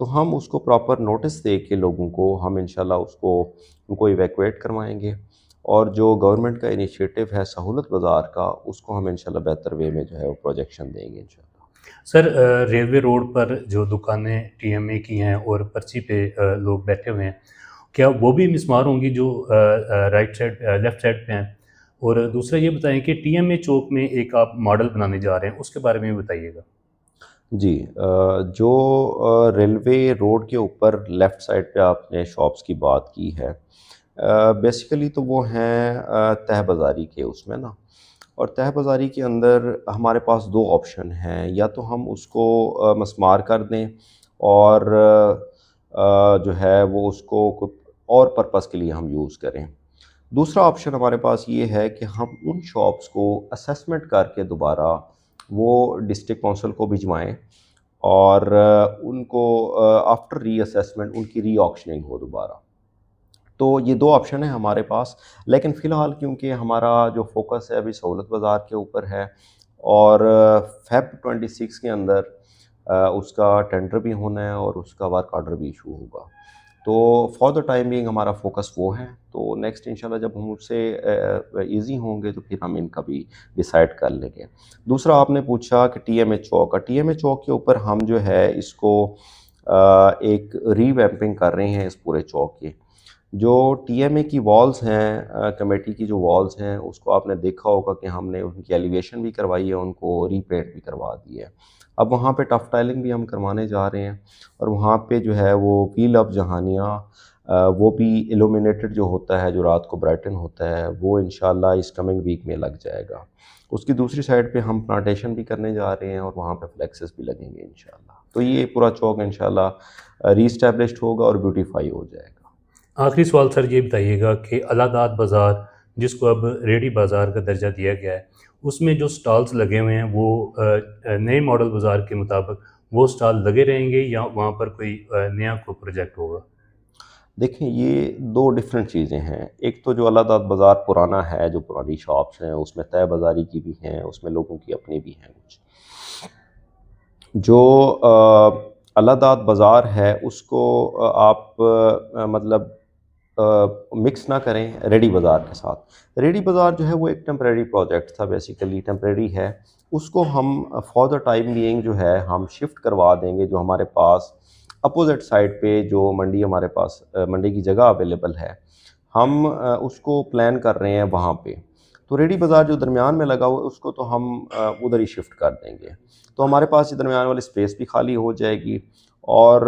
تو ہم اس کو پراپر نوٹس دے کے لوگوں کو ہم انشاءاللہ ان کو ایویکویٹ کروائیں گے، اور جو گورنمنٹ کا انیشیٹو ہے سہولت بازار کا، اس کو ہم انشاءاللہ بہتر وے میں جو ہے وہ پروجیکشن دیں گے انشاءاللہ۔ سر ریلوے روڈ پر جو دکانیں ٹی ایم اے کی ہیں اور پرچی پہ لوگ بیٹھے ہوئے ہیں، کیا وہ بھی مسمار ہوں گی جو رائٹ سائڈ لیفٹ سائڈ پہ ہیں؟ اور دوسرا یہ بتائیں کہ ٹی ایم اے چوک میں ایک آپ ماڈل بنانے جا رہے ہیں، اس کے بارے میں بھی بتائیے گا۔ جی، جو ریلوے روڈ کے اوپر لیفٹ سائڈ پہ آپ نے شاپس کی بات کی ہے، بیسیکلی تو وہ ہیں تہ بازاری کے اس میں نا، اور تہ بازاری کے اندر ہمارے پاس دو آپشن ہیں، یا تو ہم اس کو مسمار کر دیں اور جو ہے وہ اس کو کوئی اور پرپس کے لیے ہم یوز کریں۔ دوسرا آپشن ہمارے پاس یہ ہے کہ ہم ان شاپس کو اسیسمنٹ کر کے دوبارہ وہ ڈسٹرکٹ کونسل کو بھجوائیں، اور ان کو آفٹر ری اسیسمنٹ ان کی ری آکشننگ ہو دوبارہ۔ تو یہ دو آپشن ہیں ہمارے پاس، لیکن فی الحال کیونکہ ہمارا جو فوکس ہے ابھی سہولت بازار کے اوپر ہے، اور فیب 26 کے اندر اس کا ٹینڈر بھی ہونا ہے اور اس کا ورک آرڈر بھی ایشو ہوگا، تو فار دا ٹائم بینگ ہمارا فوکس وہ ہے۔ تو نیکسٹ انشاءاللہ جب ہم اس سے ایزی ہوں گے تو پھر ہم ان کا بھی ڈیسائیڈ کر لیں گے۔ دوسرا آپ نے پوچھا کہ ٹی ایم اے چوک کا، ٹی ایم اے چوک کے اوپر ہم جو ہے اس کو ایک ری ویمپنگ کر رہے ہیں اس پورے چوک کی۔ جو ٹی ایم اے کی والز ہیں، کمیٹی کی جو والز ہیں، اس کو آپ نے دیکھا ہوگا کہ ہم نے ان کی ایلیویشن بھی کروائی ہے، ان کو ری پینٹ بھی کروا دی ہے۔ اب وہاں پہ ٹف ٹائلنگ بھی ہم کروانے جا رہے ہیں، اور وہاں پہ جو ہے وہ ویل آف جہانیہ وہ بھی ایلومینیٹڈ جو ہوتا ہے، جو رات کو برائٹن ہوتا ہے، وہ انشاءاللہ اس کمنگ ویک میں لگ جائے گا۔ اس کی دوسری سائڈ پہ ہم پلانٹیشن بھی کرنے جا رہے ہیں، اور وہاں پہ فلیکسز بھی لگیں گے انشاءاللہ۔ تو یہ پورا چوک انشاءاللہ ری اسٹیبلشڈ ہوگا اور بیوٹیفائی ہو جائے گا۔ آخری سوال سر یہ بتائیے گا کہ الہداد بازار، جس کو اب ریڈی بازار کا درجہ دیا گیا ہے، اس میں جو سٹالز لگے ہوئے ہیں وہ نئے ماڈل بازار کے مطابق وہ سٹال لگے رہیں گے یا وہاں پر کوئی نیا کوئی پروجیکٹ ہوگا؟ دیکھیں، یہ دو ڈیفرنٹ چیزیں ہیں۔ ایک تو جو الہداد بازار پرانا ہے، جو پرانی شاپس ہیں، اس میں تہ بازاری کی بھی ہیں، اس میں لوگوں کی اپنی بھی ہیں کچھ۔ جو الہداد بازار ہے اس کو آپ مطلب مکس نہ کریں ریڈی بازار کے ساتھ۔ ریڈی بازار جو ہے وہ ایک ٹیمپریری پروجیکٹ تھا، بیسیکلی ٹیمپریری ہے۔ اس کو ہم فار دا ٹائم بینگ جو ہے ہم شفٹ کروا دیں گے، جو ہمارے پاس اپوزٹ سائڈ پہ جو منڈی ہمارے پاس منڈی کی جگہ اویلیبل ہے، ہم اس کو پلان کر رہے ہیں وہاں پہ۔ تو ریڈی بازار جو درمیان میں لگا ہوا ہے اس کو تو ہم ادھر ہی شفٹ کر دیں گے، تو ہمارے پاس یہ درمیان والی اسپیس بھی خالی ہو جائے گی، اور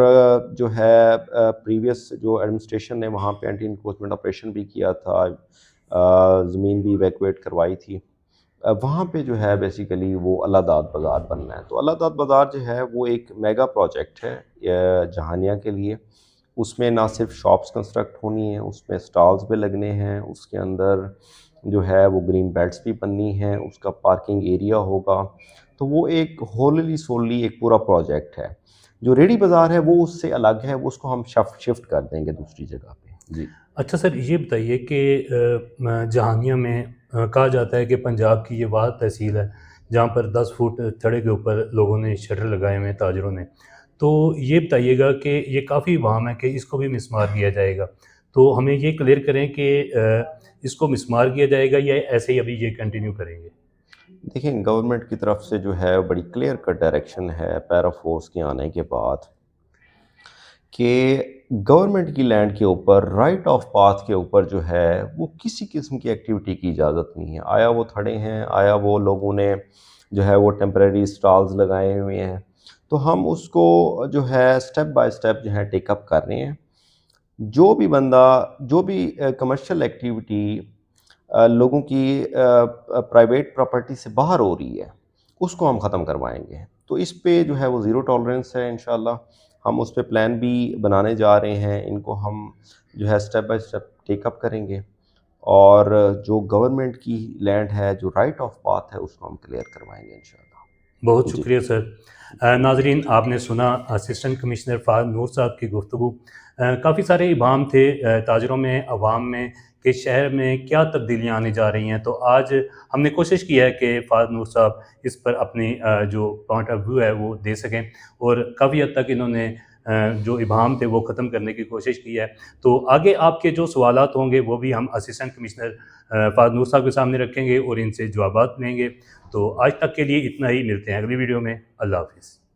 جو ہے پریویس جو ایڈمنسٹریشن نے وہاں پہ اینٹی انکروچمنٹ آپریشن بھی کیا تھا، زمین بھی ایویکویٹ کروائی تھی، وہاں پہ جو ہے بیسیکلی وہ الہداد بازار بننا ہے۔ تو الہداد بازار جو ہے وہ ایک میگا پروجیکٹ ہے جہانیہ کے لیے۔ اس میں نہ صرف شاپس کنسٹرکٹ ہونی ہیں، اس میں سٹالز بھی لگنے ہیں، اس کے اندر جو ہے وہ گرین بیلٹس بھی بننی ہیں، اس کا پارکنگ ایریا ہوگا۔ تو وہ ایک ہوللی سوللی ایک پورا پروجیکٹ ہے۔ جو ریڈی بازار ہے وہ اس سے الگ ہے، وہ اس کو ہم شفٹ کر دیں گے دوسری جگہ پہ۔ جی اچھا سر، یہ بتائیے کہ جہانیہ میں کہا جاتا ہے کہ پنجاب کی یہ واحد تحصیل ہے جہاں پر 10 فٹ تھڑے کے اوپر لوگوں نے شٹر لگائے ہوئے ہیں، تاجروں نے۔ تو یہ بتائیے گا کہ یہ کافی وہم ہے کہ اس کو بھی مسمار کیا جائے گا، تو ہمیں یہ کلیئر کریں کہ اس کو مسمار کیا جائے گا یا ایسے ہی ابھی یہ کنٹینیو کریں گے؟ دیکھیں، گورنمنٹ کی طرف سے جو ہے بڑی کلیئر کٹ ڈائریکشن ہے پیرا فورس کے آنے کے بعد کہ گورنمنٹ کی لینڈ کے اوپر رائٹ آف پاتھ کے اوپر جو ہے وہ کسی قسم کی ایکٹیویٹی کی اجازت نہیں ہے۔ آیا وہ تھڑے ہیں، آیا وہ لوگوں نے جو ہے وہ ٹیمپریری سٹالز لگائے ہوئے ہیں، تو ہم اس کو جو ہے سٹیپ بائی سٹیپ جو ہے ٹیک اپ کر رہے ہیں۔ جو بھی بندہ، جو بھی کمرشل ایکٹیویٹی لوگوں کی پرائیویٹ پراپرٹی سے باہر ہو رہی ہے، اس کو ہم ختم کروائیں گے۔ تو اس پہ جو ہے وہ زیرو ٹالرنس ہے انشاءاللہ۔ ہم اس پہ پلان بھی بنانے جا رہے ہیں، ان کو ہم جو ہے سٹیپ بائی سٹیپ ٹیک اپ کریں گے، اور جو گورنمنٹ کی لینڈ ہے، جو رائٹ آف پاتھ ہے، اس کو ہم کلیئر کروائیں گے انشاءاللہ۔ بہت شکریہ سر۔ ناظرین، آپ نے سنا اسسٹنٹ کمشنر فہد نور صاحب کی گفتگو۔ کافی سارے ابہام تھے تاجروں میں، عوام میں، کہ شہر میں کیا تبدیلیاں آنے جا رہی ہیں۔ تو آج ہم نے کوشش کی ہے کہ فہد نور صاحب اس پر اپنی جو پوائنٹ آف ویو ہے وہ دے سکیں، اور کافی حد تک انہوں نے جو ابہام تھے وہ ختم کرنے کی کوشش کی ہے۔ تو آگے آپ کے جو سوالات ہوں گے وہ بھی ہم اسسٹنٹ کمشنر فہد نور صاحب کے سامنے رکھیں گے اور ان سے جوابات لیں گے۔ تو آج تک کے لیے اتنا ہی، ملتے ہیں اگلی ویڈیو میں۔ اللہ حافظ۔